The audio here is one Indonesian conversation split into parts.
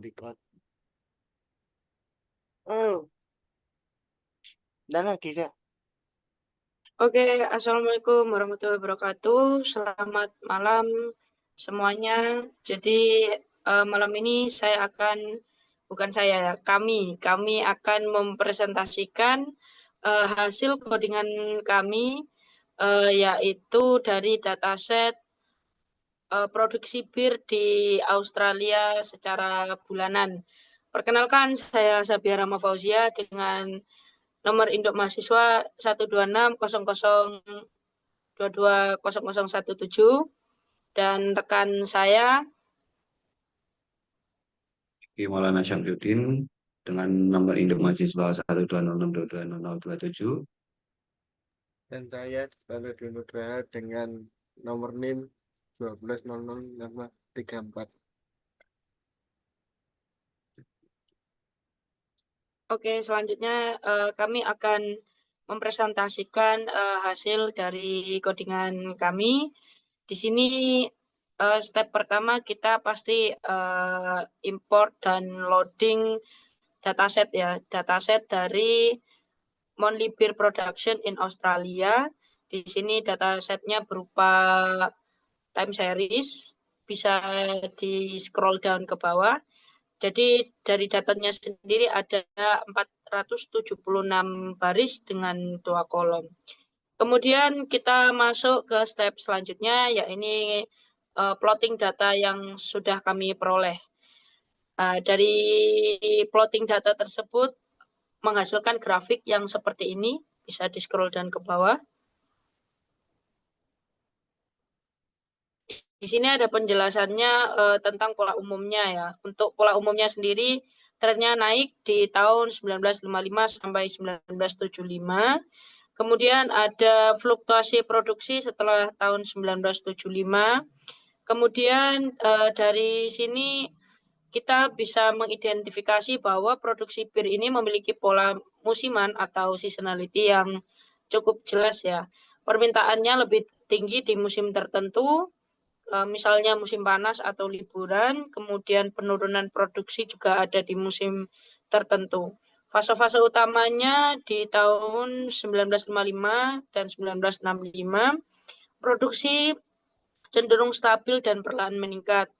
record. Oh, dan lagi saya. Oke, Assalamualaikum warahmatullahi wabarakatuh. Selamat malam semuanya. Jadi malam ini kami akan mempresentasikan hasil codingan kami, yaitu dari dataset produksi bir di Australia secara bulanan. Perkenalkan, saya Sabiara Mafauzia dengan nomor induk mahasiswa 12600220017 dan rekan saya Maulana Syamsuddin dengan nomor induk mahasiswa 120622027 Dan saya Standar Nugraha dengan nomor NIM 12006534. Oke, selanjutnya kami akan mempresentasikan hasil dari codingan kami. Di sini step pertama kita pasti import dan loading dataset ya, dataset dari Monthly Beer Production in Australia. Di sini datasetnya berupa time series, bisa di scroll down ke bawah. Jadi dari datanya sendiri ada 476 baris dengan 2 kolom. Kemudian kita masuk ke step selanjutnya, yaitu plotting data yang sudah kami peroleh. Dari plotting data tersebut menghasilkan grafik yang seperti ini, bisa di scroll down ke bawah. Di sini ada penjelasannya tentang pola umumnya ya. Untuk pola umumnya sendiri, trennya naik di tahun 1955 sampai 1975. Kemudian ada fluktuasi produksi setelah tahun 1975. Kemudian dari sini kita bisa mengidentifikasi bahwa produksi bir ini memiliki pola musiman atau seasonality yang cukup jelas ya. Permintaannya lebih tinggi di musim tertentu, misalnya musim panas atau liburan, kemudian penurunan produksi juga ada di musim tertentu. Fase-fase utamanya di tahun 1955 dan 1965, produksi cenderung stabil dan perlahan meningkat.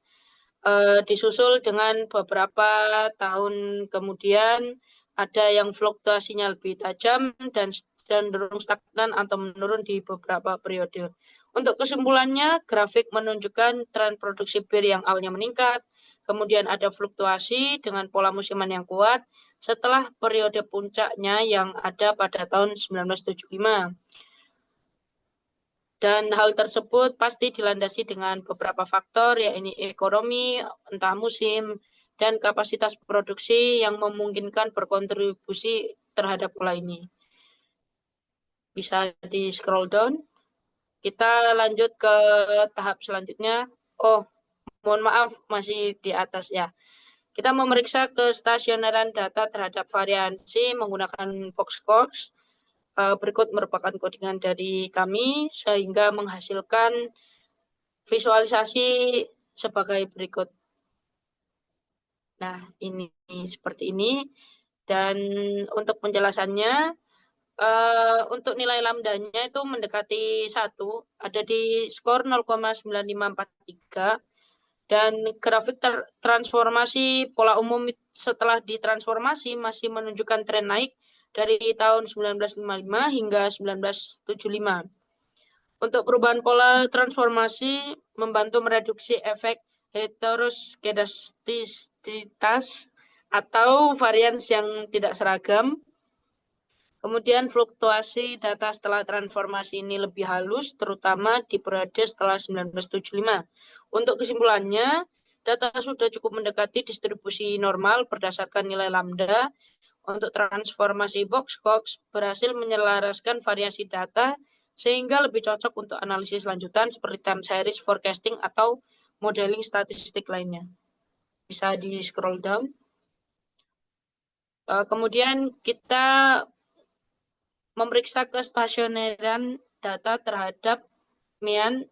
Disusul dengan beberapa tahun kemudian ada yang fluktuasinya lebih tajam dan cenderung stagnan atau menurun di beberapa periode. Untuk kesimpulannya, grafik menunjukkan tren produksi bir yang awalnya meningkat, kemudian ada fluktuasi dengan pola musiman yang kuat setelah periode puncaknya yang ada pada tahun 1975. Dan hal tersebut pasti dilandasi dengan beberapa faktor, yaitu ekonomi, entah musim, dan kapasitas produksi yang memungkinkan berkontribusi terhadap pola ini. Bisa di scroll down. Kita lanjut ke tahap selanjutnya. Oh, mohon maaf, masih di atas ya. Kita memeriksa kestasioneran data terhadap variansi menggunakan Boxcox. Berikut merupakan codingan dari kami sehingga menghasilkan visualisasi sebagai berikut. Nah, ini seperti ini. Dan untuk penjelasannya, untuk nilai lambdanya itu mendekati 1, ada di skor 0,9543. Dan grafik transformasi pola umum setelah ditransformasi masih menunjukkan tren naik dari tahun 1955 hingga 1975. Untuk perubahan pola transformasi membantu mereduksi efek heteroskedastisitas atau varians yang tidak seragam. Kemudian fluktuasi data setelah transformasi ini lebih halus, terutama di periode setelah 1975. Untuk kesimpulannya, data sudah cukup mendekati distribusi normal berdasarkan nilai lambda. Untuk transformasi Boxcox berhasil menyelaraskan variasi data sehingga lebih cocok untuk analisis lanjutan seperti time series forecasting atau modeling statistik lainnya. Bisa di scroll down. Kemudian kita memeriksa kestasioneran data terhadap MIAN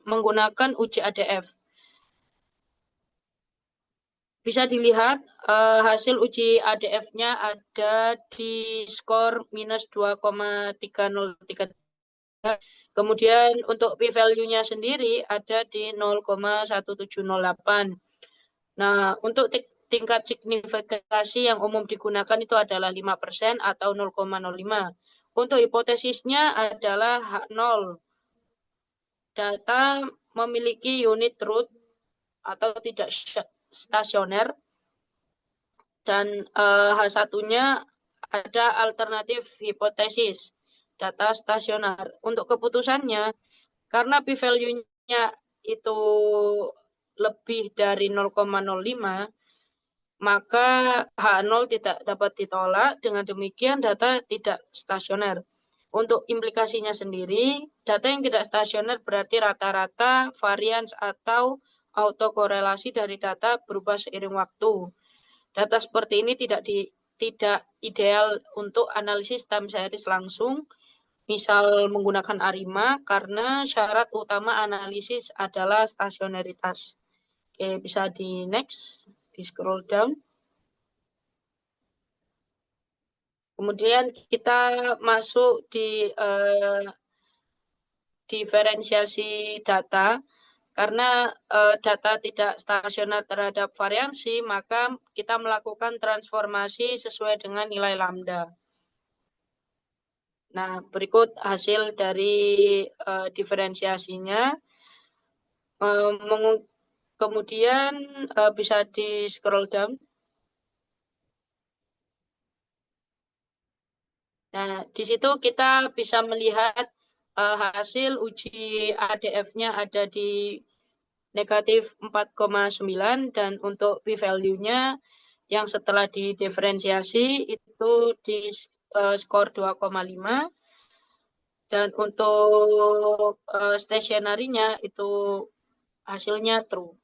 menggunakan uji ADF. bisa dilihat hasil uji ADF-nya ada di skor minus 2,3033. Kemudian untuk p-value-nya sendiri ada di 0,1708. Nah, untuk tingkat signifikasi yang umum digunakan itu adalah 5% atau 0,05. Untuk hipotesisnya adalah H0. Data memiliki unit root atau tidak stasioner, dan H1-nya ada alternatif hipotesis data stasioner. Untuk keputusannya, karena p-value-nya itu lebih dari 0,05, maka H0 tidak dapat ditolak. Dengan demikian data tidak stasioner. Untuk implikasinya sendiri, data yang tidak stasioner berarti rata-rata, varians, atau autokorelasi dari data berubah seiring waktu. Data seperti ini tidak ideal untuk analisis time series langsung, misal menggunakan ARIMA, karena syarat utama analisis adalah stasionaritas. Oke, bisa di next, di scroll down. Kemudian kita masuk di diferensiasi data. Karena data tidak stasioner terhadap variansi, maka kita melakukan transformasi sesuai dengan nilai lambda. Nah, berikut hasil dari diferensiasinya. Kemudian bisa di scroll down. Nah, di situ kita bisa melihat hasil uji ADF-nya ada di negatif 4,9, dan untuk p-value-nya yang setelah didiferensiasi itu di skor 2,5, dan untuk stationary-nya itu hasilnya true.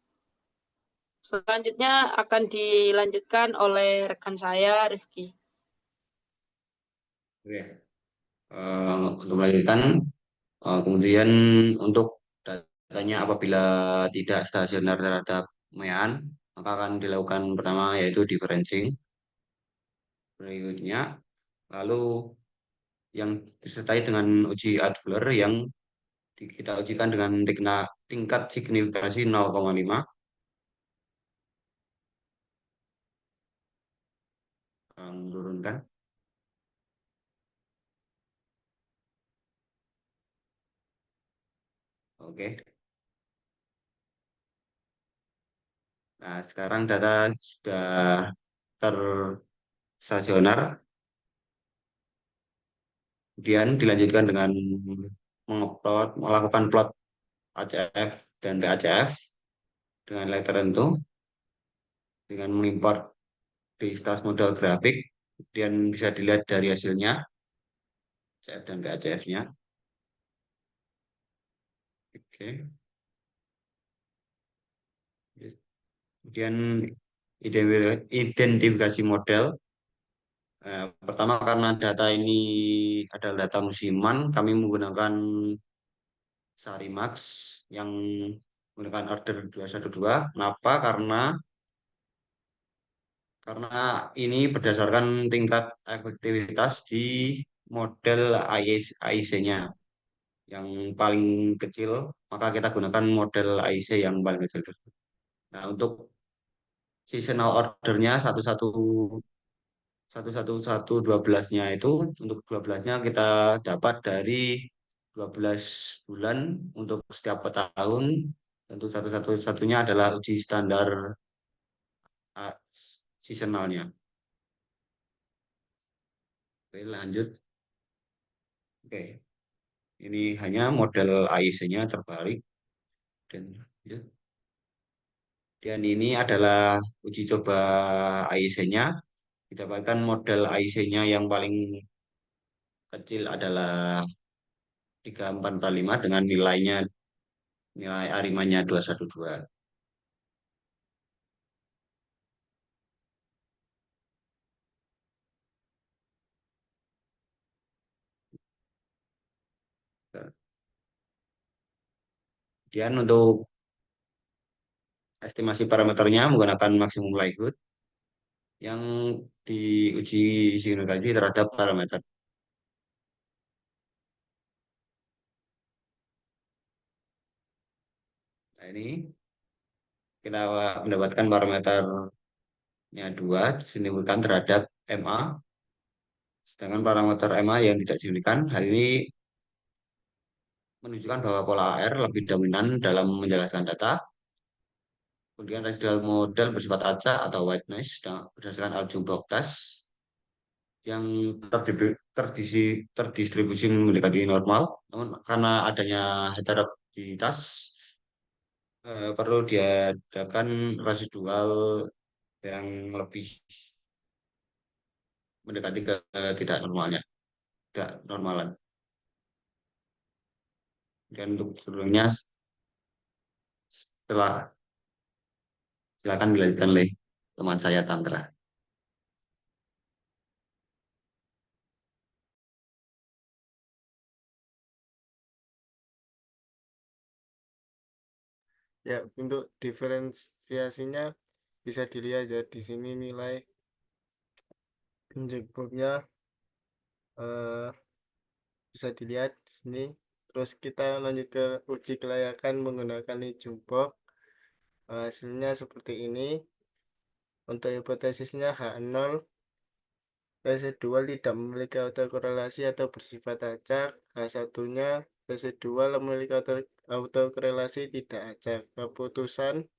Selanjutnya akan dilanjutkan oleh rekan saya, Rifki. Oke. Untuk melanjutkan, kemudian untuk datanya apabila tidak stasioner terhadap mean, maka akan dilakukan pertama yaitu differencing. Berikutnya, lalu yang disertai dengan uji Adler yang kita ujikan dengan tingkat signifikasi 0,5. Turunkan. Oke. Nah, sekarang data sudah terstasioner. Kemudian dilanjutkan dengan melakukan plot ACF dan PACF dengan nilai tertentu dengan mengimport di stas model grafik. Kemudian bisa dilihat dari hasilnya CF dan PACF-nya. Oke. Kemudian identifikasi model. Pertama, karena data ini adalah data musiman, kami menggunakan Sarimax yang menggunakan order 212. Kenapa? Karena ini berdasarkan tingkat efektivitas di model AIC-nya yang paling kecil, maka kita gunakan model AIC yang paling kecil. Nah, untuk seasonal ordernya 11112-nya itu, untuk 12-nya kita dapat dari 12 bulan untuk setiap tahun. Tentu satu-satunya adalah uji standar uh, seasonalnya. Oke, lanjut. Oke, ini hanya model AIC-nya terbalik. Dan lanjut. Dan ini adalah uji coba AIC-nya. Didapatkan model AIC-nya yang paling kecil adalah 3445 dengan nilai arimanya 212. Kemudian untuk estimasi parameternya menggunakan maksimum likelihood yang diuji signifikansi terhadap parameter. Nah, ini kita mendapatkan parameternya 2 signifikan terhadap MA, sedangkan parameter MA yang tidak signifikan, hal ini menunjukkan bahwa pola AR lebih dominan dalam menjelaskan data. Kemudian residual model bersifat acak atau white noise berdasarkan algebra test yang terdistribusi mendekati normal. Namun karena adanya heterogeneitás, perlu diadakan residual yang lebih mendekati ke tidak normalnya, tidak normalan. Dan untuk sebelumnya, setelah silakan dilanjutkan oleh teman saya Tantra. Ya, untuk diferensiasinya bisa dilihat ya di sini nilai injekturnya eh, bisa dilihat di sini. Terus kita lanjut ke uji kelayakan menggunakan ujung box. Hasilnya seperti ini. Untuk hipotesisnya H0 residual tidak memiliki autokorelasi atau bersifat acak. H1-nya residual memiliki autokorelasi tidak acak. Keputusan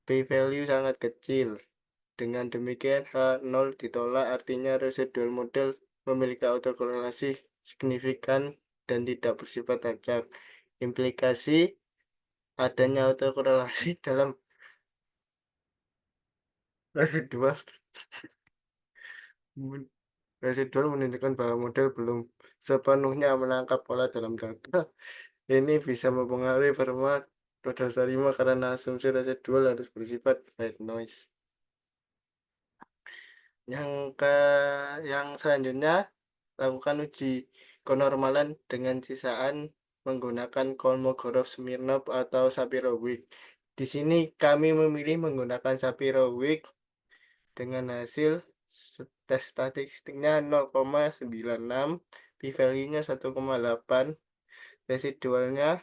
p-value sangat kecil. Dengan demikian H0 ditolak, artinya residual model memiliki autokorelasi signifikan dan tidak bersifat acak. Implikasi adanya autokorelasi dalam residual residual menunjukkan bahwa model belum sepenuhnya menangkap pola dalam data. Ini bisa mempengaruhi performa modal Sarima karena asumsi residual harus bersifat white noise. Yang ke yang selanjutnya, lakukan uji kenormalan dengan sisaan menggunakan Kolmogorov-Smirnov atau Shapiro-Wilk. Di sini kami memilih menggunakan Shapiro-Wilk dengan hasil tes statistiknya 0,96, p-value-nya 1,8, residualnya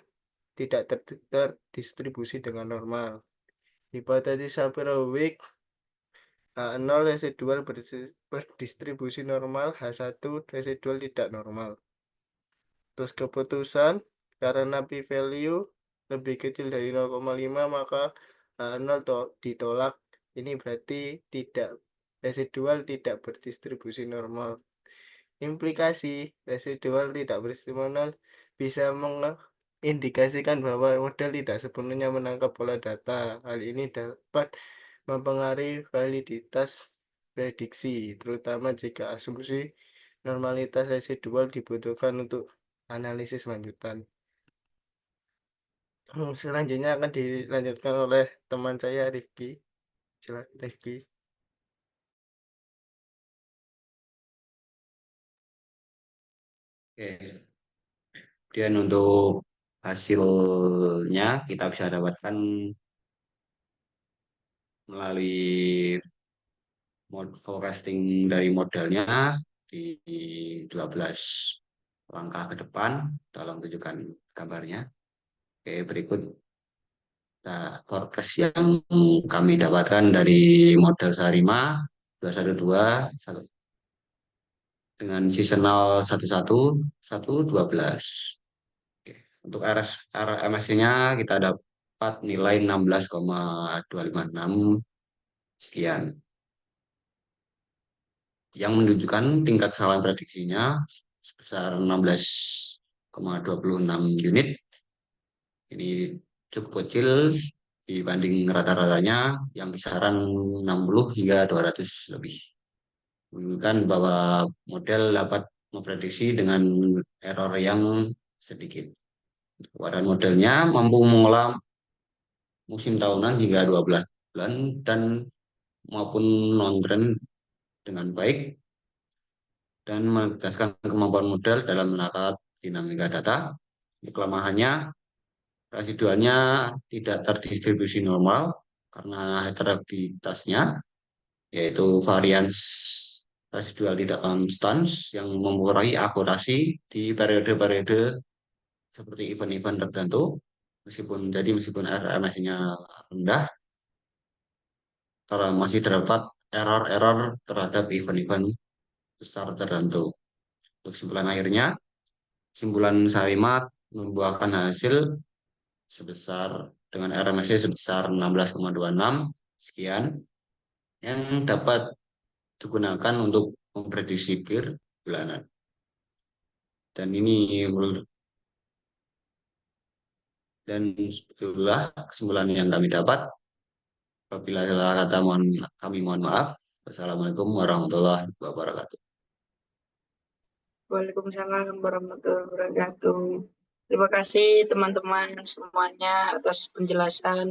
tidak terdistribusi dengan normal. Hipotesis Shapiro-Wilk H0 residual berdistribusi normal, H1 residual tidak normal. Terus keputusan karena p-value lebih kecil dari 0,5 maka H0 ditolak. Ini berarti tidak residual tidak berdistribusi normal. Implikasi residual tidak berdistribusi normal bisa mengindikasikan bahwa model tidak sepenuhnya menangkap pola data. Hal ini dapat mempengaruhi validitas prediksi, terutama jika asumsi normalitas residual dibutuhkan untuk analisis lanjutan. Selanjutnya akan dilanjutkan oleh teman saya Rifki. Silakan Rifki. Oke. Kemudian untuk hasilnya kita bisa dapatkan melalui forecasting dari modelnya di 12 langkah ke depan. Tolong tunjukkan gambarnya. Oke, berikut forecast yang kami dapatkan dari model Sarima 212 dengan seasonal 11 Oke. Untuk RMSC-nya kita dapat nilai 16,256 sekian, yang menunjukkan tingkat kesalahan prediksinya sebesar 16,26 unit. Ini cukup kecil dibanding rata-ratanya yang kisaran 60 hingga 200 lebih. Menunjukkan bahwa model dapat memprediksi dengan error yang sedikit. Keluaran modelnya mampu mengolah musim tahunan hingga 12 bulan dan maupun non-trend dengan baik dan menegaskan kemampuan model dalam menangkap dinamika data. Kelemahannya residualnya tidak terdistribusi normal karena heterogenitasnya, yaitu varians residual tidak konstan yang mengurangi akurasi di periode-periode seperti event-event tertentu. Meskipun RMS-nya rendah, masih terdapat error-error terhadap event-event besar tertentu. Untuk kesimpulan akhirnya, kesimpulan Sarimat membuahkan hasil dengan RMS sebesar 16,26 sekian yang dapat digunakan untuk memprediksi bir bulanan. Dan ini itulah kesimpulan yang kami dapat. Apabila salah kata kami mohon maaf. Wassalamualaikum warahmatullahi wabarakatuh. Waalaikumsalam warahmatullahi wabarakatuh. Terima kasih teman-teman semuanya atas penjelasan.